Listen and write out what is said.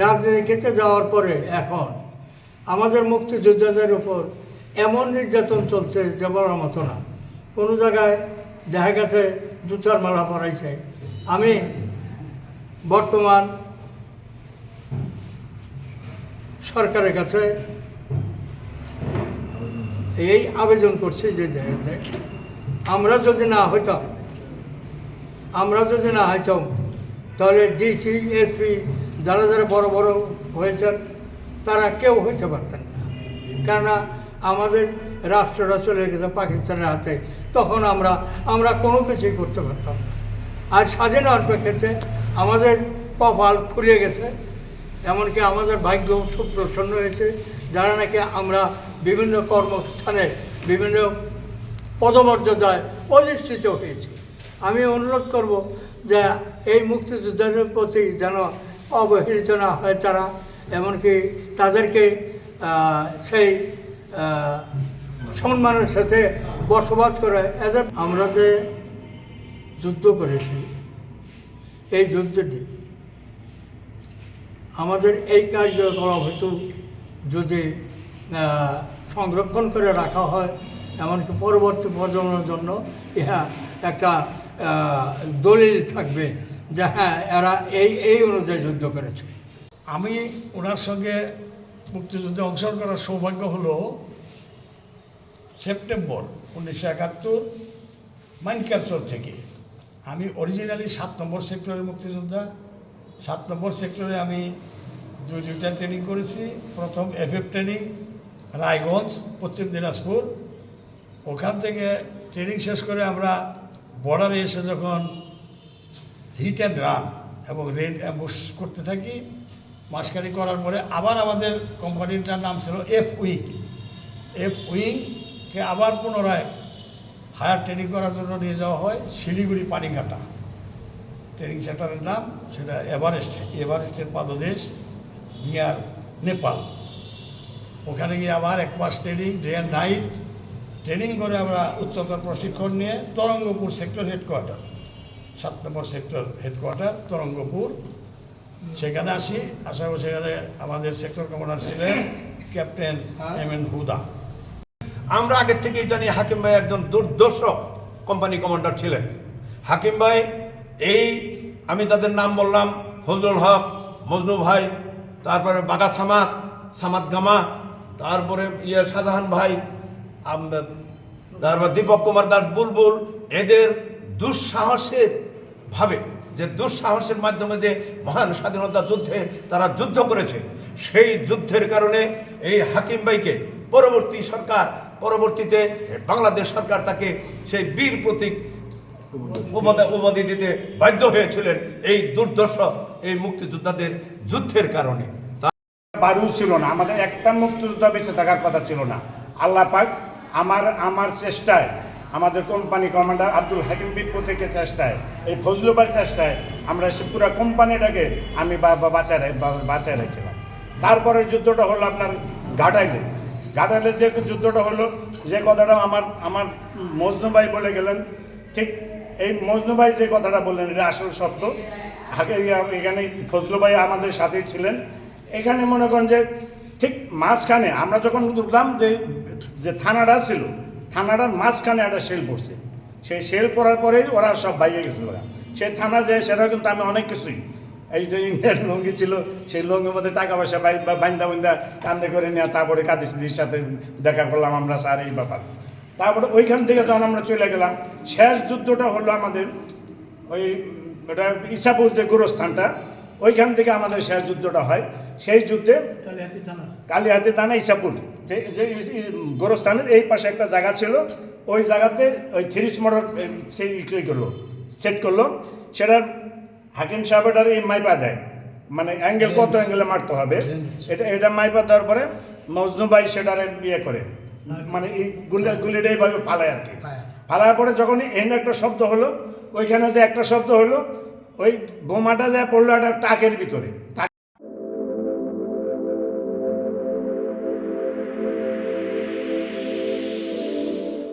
রাজনীতিতে যাওয়ার পরে এখন আমাদের মুক্তিযোদ্ধাদের উপর এমন নির্যাতন চলছে যে বলার মতো না। কোনো জায়গায় দেখা গেছে জুতার মালা পরাইছে। আমি বর্তমান সরকারের কাছে এই আবেদন করছি যে আমরা যদি না হইতাম তাহলে ডিসি এসপি যারা যারা বড় বড় হয়েছেন তারা কেউ হইতে পারতেন না। কেননা আমাদের রাষ্ট্রটা চলে গেছে পাকিস্তানের হাতে, তখন আমরা কোনো কিছুই করতে পারতাম না। আর স্বাধীন হওয়ার প্রেক্ষিতে আমাদের কপাল খুলে গেছে, এমনকি আমাদের ভাগ্য সুপ্রসন্ন হয়েছে, যারা নাকি আমরা বিভিন্ন কর্মস্থানে বিভিন্ন পদমর্যাদায় অধিষ্ঠিত হয়েছি। আমি অনুরোধ করব যে এই মুক্তিযোদ্ধাদের প্রতি যেন অবহেলিত না হয় তারা, এমনকি তাদেরকে সেই সম্মানের সাথে বসবাস করে। আমরা যে যুদ্ধ করেছি, এই যুদ্ধটি আমাদের এই কার্যকলাপ হেতু যদি সংরক্ষণ করে রাখা হয়, এমনকি পরবর্তী প্রজন্মের জন্য ইহা একটা দলিল থাকবে যে হ্যাঁ এরা এই অনুযায়ী যুদ্ধ করেছে। আমি ওনার সঙ্গে মুক্তিযুদ্ধে অংশগ্রহণ করার সৌভাগ্য হলো সেপ্টেম্বর 1971 মাইনকারচর থেকে। আমি অরিজিনালি 7 নম্বর সেক্টরের মুক্তিযোদ্ধা। 7 নম্বর সেক্টরে আমি দুইটা ট্রেনিং করেছি। প্রথম FF ট্রেনিং রায়গঞ্জ, পশ্চিম দিনাজপুর। ওখান থেকে ট্রেনিং শেষ করে আমরা বর্ডারে এসে যখন হিট অ্যান্ড রান এবং রেড অ্যাম্বুশ করতে থাকি, মাসখানি করার পরে আবার আমাদের কোম্পানিটার নাম ছিল F উইংকে আবার পুনরায় হায়ার ট্রেনিং করার জন্য নিয়ে যাওয়া হয় শিলিগুড়ি পানিঘাটা ট্রেনিং সেন্টারের নাম, সেটা এভারেস্টের পাদদেশ নিয়ার নেপাল। ওখানে গিয়ে আবার 1 মাস training, day and night training করে আমরা উচ্চতর প্রশিক্ষণ নিয়ে তরঙ্গপুর সেক্টর হেডকোয়ার্টার, 7 নম্বর সেক্টর হেডকোয়ার্টার তরঙ্গপুর, সেখানে আসার সেখানে আমাদের সেক্টর কমান্ডার ছিলেন ক্যাপ্টেন MN হুদা। আমরা আগের থেকেই জানি হাকিম ভাই একজন দুর্দর্শ কোম্পানি কমান্ডার ছিলেন। হাকিম ভাই আমি তাদের নাম বললাম, ফজলুল হক, মজনু ভাই, তারপরে বাগা সামাদ গামা, তারপরে শাহজাহান ভাই, তারপর দীপক কুমার দাস বুলবুল। এদের দুঃসাহসের মাধ্যমে যে মহান স্বাধীনতা যুদ্ধে তারা যুদ্ধ করেছে, সেই যুদ্ধের কারণে এই হাকিম ভাইকে পরবর্তীতে বাংলাদেশ সরকার তাকে সেই বীর প্রতীক উপাধি দিতে বাধ্য হয়েছিলেন এই দুর্দর্শ এই মুক্তিযোদ্ধাদের যুদ্ধের কারণে। বারু ছিল না, আমাদের একটা মুক্তিযোদ্ধা বেঁচে থাকার কথা ছিল না। আল্লাহ পাক আমার চেষ্টায়, আমাদের কোম্পানি কমান্ডার আব্দুল হাকিম বিপ্পু থেকে চেষ্টায়, এই ফজলুবার চেষ্টায় আমরা সে পুরো কোম্পানিটাকে আমি বাঁচায় রেখেছিলাম। তারপরের যুদ্ধটা হলো আপনার ঘাটাইলে যে যুদ্ধটা হলো, যে কথাটা আমার মজনু ভাই বলে গেলেন, ঠিক এই মজনু ভাই যে কথাটা বললেন এটা আসল সত্য। এখানে ফজলু ভাই আমাদের সাথেই ছিলেন। এখানে মনে করেন যে ঠিক মাঝখানে আমরা যখন উঠলাম, যে থানাটা ছিল, থানাটার মাঝখানে একটা শেল পড়ছে। সেই শেল পড়ার পরেই ওরা সব বাইরে গেছিল। সেই থানা যে সেটা কিন্তু আমি অনেক কিছুই, এই যে ইন্ডিয়ান লুঙ্গি ছিল, সেই লুঙ্গির মধ্যে টাকা পয়সা বাইন্দা কান্দে করে নেওয়া, তারপরে কাদিসিদির সাথে দেখা করলাম আমরা, স্যার এই ব্যাপার। তারপরে ওইখান থেকে যখন আমরা চলে গেলাম, শেষ যুদ্ধটা হলো আমাদের ওই এটা ইসাপুর যে গোরস্থানটা, ওইখান থেকে আমাদের শেষ যুদ্ধটা হয়। সেই যুদ্ধে কালিহাতি থানা ইসাপুর যে গোরস্থানের এই পাশে একটা জায়গা ছিল, ওই জায়গাতে ওই 30 মোটর সেই সেট করলো। সেটার হাকিম সাহেবের এই মাইপা দেয়, মানে অ্যাঙ্গেল কত অ্যাঙ্গেলে মারতে হবে, এটা মাইপা দেওয়ার পরে মজনু ভাই সেটারে করে, মানে এই গুলিটা এইভাবে ফালায় আর কি। ফালার পরে যখন এখানে একটা শব্দ হলো, ওইখানে যে একটা শব্দ হলো, ওই বোমাটা যায় পড়লো একটা টাকের ভিতরে।